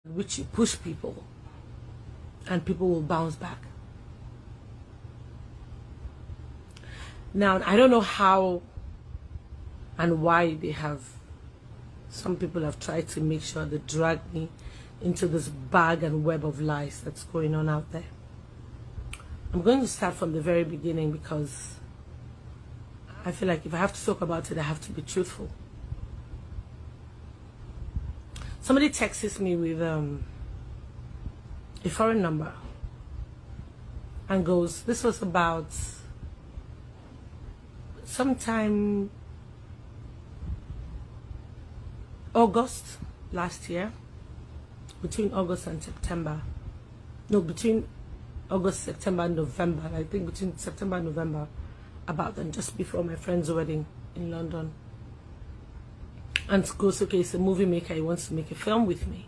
which you push people and people will bounce back. Now, I don't know how and why some people have tried to make sure they drag me into this bag and web of lies that's going on out there. I'm going to start from the very beginning because I feel like if I have to talk about it, I have to be truthful. Somebody texts me with a foreign number and goes, this was about sometime August last year, between August and September. No, between August, September, and November. I think between September and November, about then, just before my friend's wedding in London. And goes, okay, he's a movie maker, he wants to make a film with me.